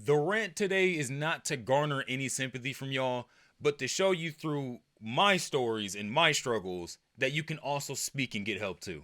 The rant today is not to garner any sympathy from y'all, but to show you through my stories and my struggles that you can also speak and get help too.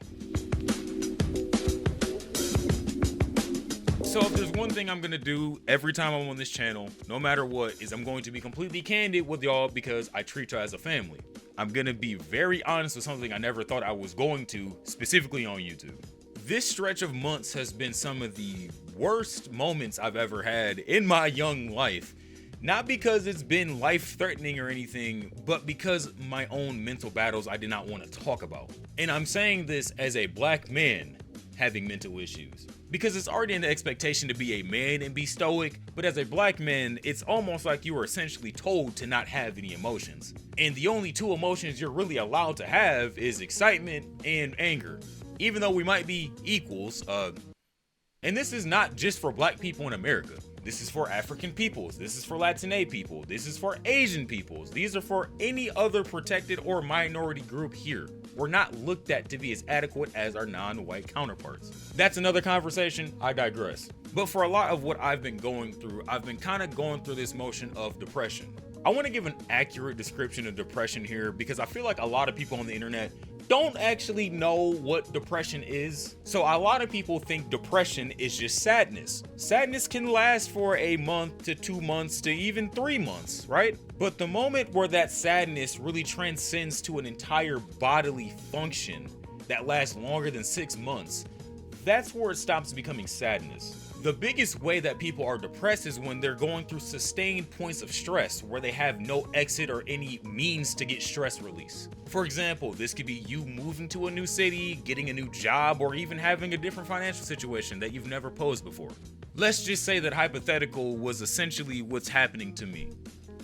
So if there's one thing I'm going to do every time I'm on this channel, no matter what, is I'm going to be completely candid with y'all because I treat y'all as a family. I'm going to be very honest with something I never thought I was going to, specifically on YouTube. This stretch of months has been some of the worst moments I've ever had in my young life. Not because it's been life-threatening or anything, but because my own mental battles I did not want to talk about. And I'm saying this as a black man having mental issues. Because it's already an expectation to be a man and be stoic, but as a black man, it's almost like you are essentially told to not have any emotions. And the only two emotions you're really allowed to have is excitement and anger. Even though we might be equals, and this is not just for black people in America. This is for African peoples. This is for Latino people. This is for Asian peoples. These are for any other protected or minority group here. We're not looked at to be as adequate as our non-white counterparts. That's another conversation. I digress. But for a lot of what I've been going through, I've been kind of going through this motion of depression. I want to give an accurate description of depression here because I feel like a lot of people on the internet don't actually know what depression is. So a lot of people think depression is just sadness. Sadness can last for a month to 2 months to even 3 months, right? But the moment where that sadness really transcends to an entire bodily function that lasts longer than 6 months, that's where it stops becoming sadness. The biggest way that people are depressed is when they're going through sustained points of stress where they have no exit or any means to get stress release. For example, this could be you moving to a new city, getting a new job, or even having a different financial situation that you've never posed before. Let's just say that hypothetical was essentially what's happening to me.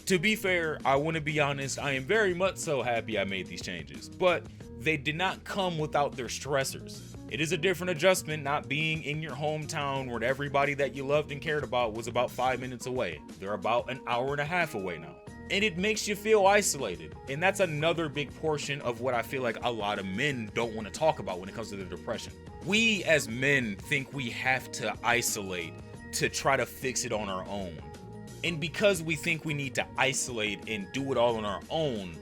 To be fair, I want to be honest, I am very much so happy I made these changes, but they did not come without their stressors. It is a different adjustment not being in your hometown where everybody that you loved and cared about was about 5 minutes away. They're about an hour and a half away now. And it makes you feel isolated. And that's another big portion of what I feel like a lot of men don't want to talk about when it comes to their depression. We as men think we have to isolate to try to fix it on our own. And because we think we need to isolate and do it all on our own,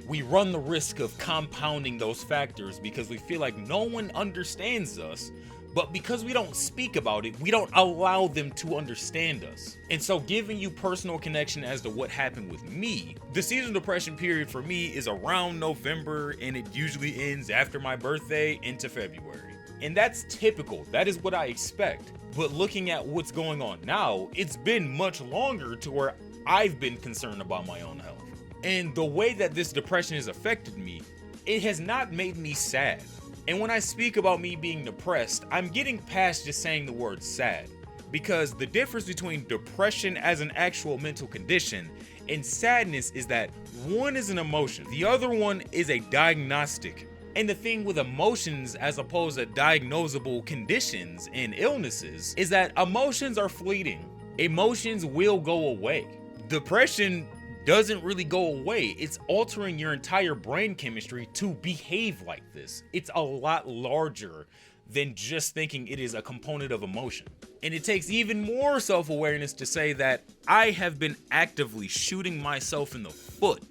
we run the risk of compounding those factors because we feel like no one understands us, but because we don't speak about it, we don't allow them to understand us. And so giving you personal connection as to what happened with me, the seasonal depression period for me is around November and it usually ends after my birthday into February. And that's typical, that is what I expect. But looking at what's going on now, it's been much longer to where I've been concerned about my own health. And the way that this depression has affected me, it has not made me sad. And when I speak about me being depressed, I'm getting past just saying the word sad. Because the difference between depression as an actual mental condition and sadness is that one is an emotion, the other one is a diagnostic. And the thing with emotions as opposed to diagnosable conditions and illnesses is that emotions are fleeting. Emotions will go away. Depression doesn't really go away. It's altering your entire brain chemistry to behave like this. It's a lot larger than just thinking it is a component of emotion. And it takes even more self-awareness to say that I have been actively shooting myself in the foot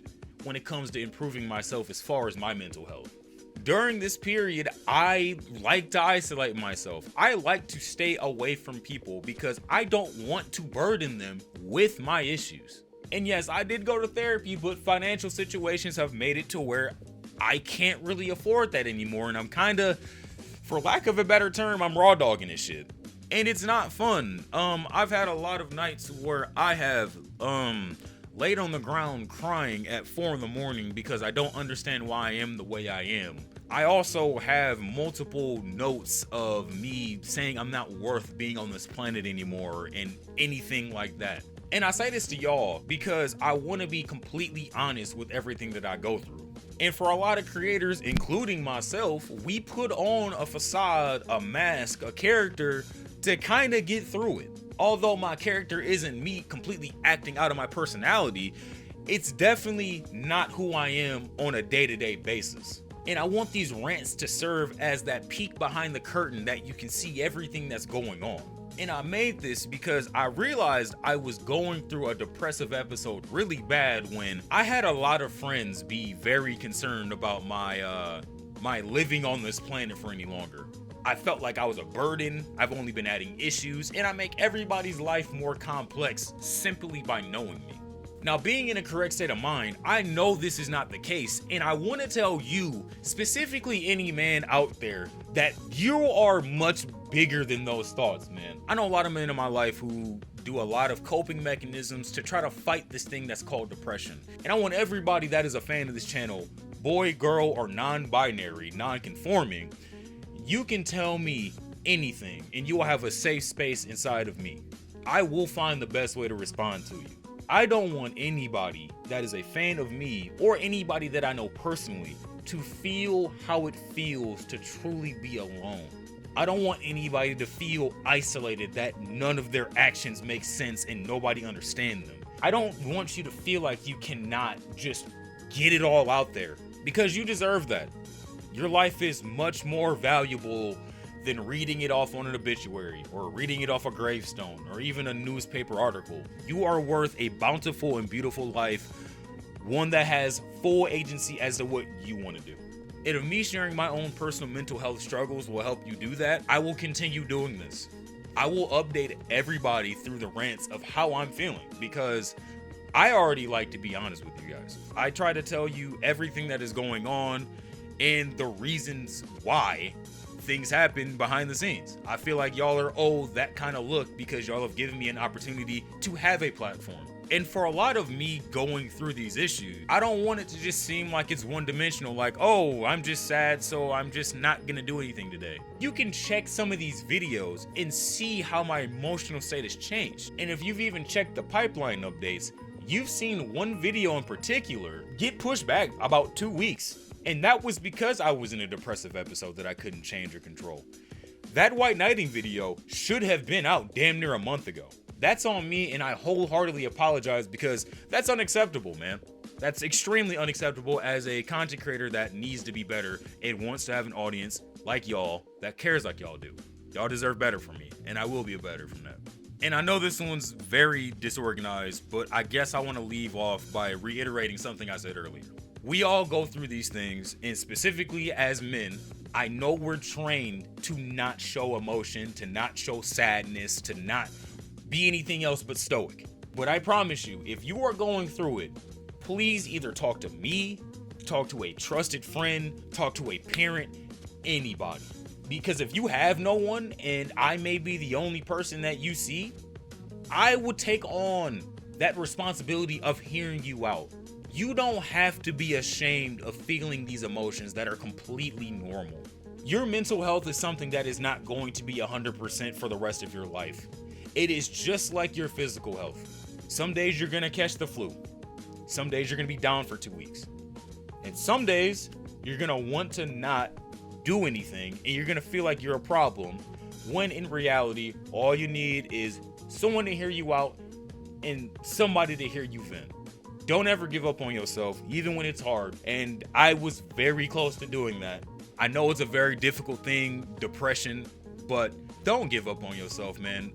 when it comes to improving myself as far as my mental health. During this period, I like to isolate myself. I like to stay away from people because I don't want to burden them with my issues. And yes, I did go to therapy, but financial situations have made it to where I can't really afford that anymore. And I'm kind of, for lack of a better term, I'm raw dogging this shit. And it's not fun. I've had a lot of nights where I have laid on the ground crying at 4 a.m. because I don't understand why I am the way I am. I also have multiple notes of me saying I'm not worth being on this planet anymore and anything like that. And I say this to y'all because I want to be completely honest with everything that I go through. And for a lot of creators, including myself, we put on a facade, a mask, a character to kind of get through it. Although my character isn't me completely acting out of my personality, it's definitely not who I am on a day-to-day basis. And I want these rants to serve as that peek behind the curtain that you can see everything that's going on. And I made this because I realized I was going through a depressive episode really bad when I had a lot of friends be very concerned about my living on this planet for any longer. I felt like I was a burden. I've only been adding issues, and I make everybody's life more complex simply by knowing me. Now, being in a correct state of mind, I know this is not the case, and I want to tell you, specifically any man out there, that you are much bigger than those thoughts, man. I know a lot of men in my life who do a lot of coping mechanisms to try to fight this thing that's called depression. And I want everybody that is a fan of this channel, boy, girl, or non-binary, non-conforming, you can tell me anything, and you will have a safe space inside of me. I will find the best way to respond to you. I don't want anybody that is a fan of me or anybody that I know personally to feel how it feels to truly be alone. I don't want anybody to feel isolated, that none of their actions make sense and nobody understands them. I don't want you to feel like you cannot just get it all out there, because you deserve that. Your life is much more valuable than reading it off on an obituary or reading it off a gravestone or even a newspaper article. You are worth a bountiful and beautiful life, one that has full agency as to what you want to do. And if me sharing my own personal mental health struggles will help you do that, I will continue doing this. I will update everybody through the rants of how I'm feeling, because I already like to be honest with you guys. I try to tell you everything that is going on and the reasons why things happen behind the scenes. I feel like y'all are owed that kind of look because y'all have given me an opportunity to have a platform. And for a lot of me going through these issues, I don't want it to just seem like it's one-dimensional, like, oh, I'm just sad, so I'm just not gonna do anything today. You can check some of these videos and see how my emotional state has changed. And if you've even checked the pipeline updates, you've seen one video in particular get pushed back about 2 weeks. And that was because I was in a depressive episode that I couldn't change or control. That white knighting video should have been out damn near a month ago. That's on me, and I wholeheartedly apologize, because that's unacceptable, man. That's extremely unacceptable as a content creator that needs to be better and wants to have an audience like y'all that cares like y'all do. Y'all deserve better from me, and I will be better from that. And I know this one's very disorganized, but I guess I want to leave off by reiterating something I said earlier. We all go through these things, and specifically as men, I know we're trained to not show emotion, to not show sadness, to not be anything else but stoic. But I promise you, if you are going through it, please either talk to me, talk to a trusted friend, talk to a parent, anybody. Because if you have no one and I may be the only person that you see, I would take on that responsibility of hearing you out. You don't have to be ashamed of feeling these emotions that are completely normal. Your mental health is something that is not going to be 100% for the rest of your life. It is just like your physical health. Some days you're gonna catch the flu. Some days you're gonna be down for 2 weeks. And some days you're gonna want to not do anything and you're gonna feel like you're a problem, when in reality, all you need is someone to hear you out and somebody to hear you vent. Don't ever give up on yourself, even when it's hard. And I was very close to doing that. I know it's a very difficult thing, depression, but don't give up on yourself, man.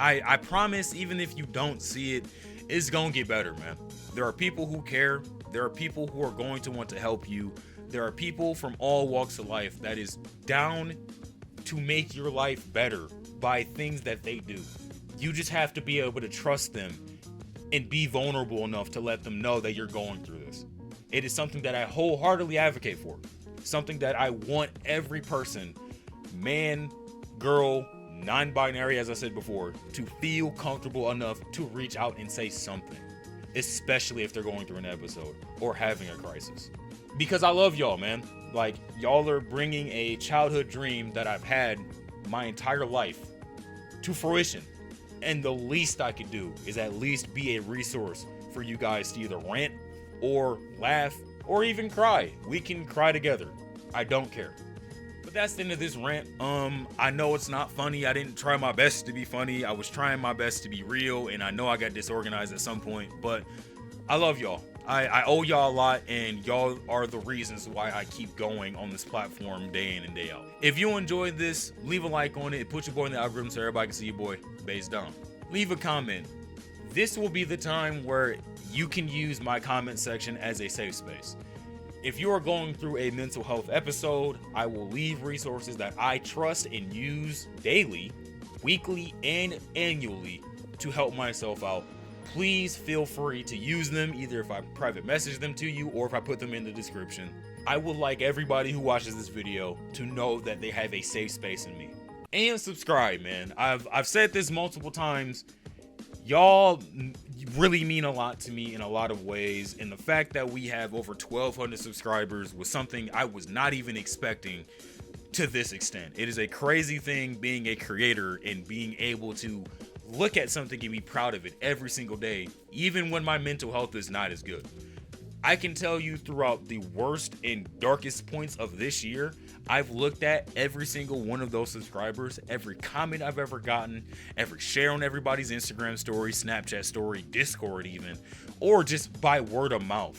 I promise, even if you don't see it, it's gonna get better, man. There are people who care. There are people who are going to want to help you. There are people from all walks of life that is down to make your life better by things that they do. You just have to be able to trust them and be vulnerable enough to let them know that you're going through this. It is something that I wholeheartedly advocate for. Something that I want every person, man, girl, non-binary, as I said before, to feel comfortable enough to reach out and say something, especially if they're going through an episode or having a crisis. Because I love y'all, man. Like, y'all are bringing a childhood dream that I've had my entire life to fruition. And the least I could do is at least be a resource for you guys to either rant or laugh or even cry. We can cry together. I don't care. But that's the end of this rant. I know it's not funny. I didn't try my best to be funny. I was trying my best to be real, and I know I got disorganized at some point, but I love y'all. I owe y'all a lot, and y'all are the reasons why I keep going on this platform day in and day out. If you enjoyed this, leave a like on it. Put your boy in the algorithm so everybody can see your boy, BasedDom. Leave a comment. This will be the time where you can use my comment section as a safe space. If you are going through a mental health episode, I will leave resources that I trust and use daily, weekly, and annually to help myself out. Please feel free to use them, either if I private message them to you or if I put them in the description. I would like everybody who watches this video to know that they have a safe space in me. And subscribe, man. I've said this multiple times. Y'all really mean a lot to me in a lot of ways, and the fact that we have over 1,200 subscribers was something I was not even expecting to this extent. It is a crazy thing being a creator and being able to look at something and be proud of it every single day, even when my mental health is not as good. I can tell you throughout the worst and darkest points of this year, I've looked at every single one of those subscribers, every comment I've ever gotten, every share on everybody's Instagram story, Snapchat story, Discord even, or just by word of mouth.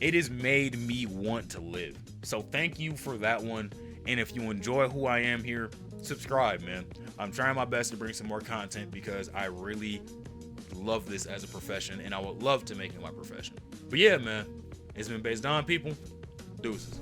It has made me want to live. So thank you for that one. And if you enjoy who I am here, subscribe, man. I'm trying my best to bring some more content because I really love this as a profession, and I would love to make it my profession. But yeah, man, it's been BasedDom, people. Deuces.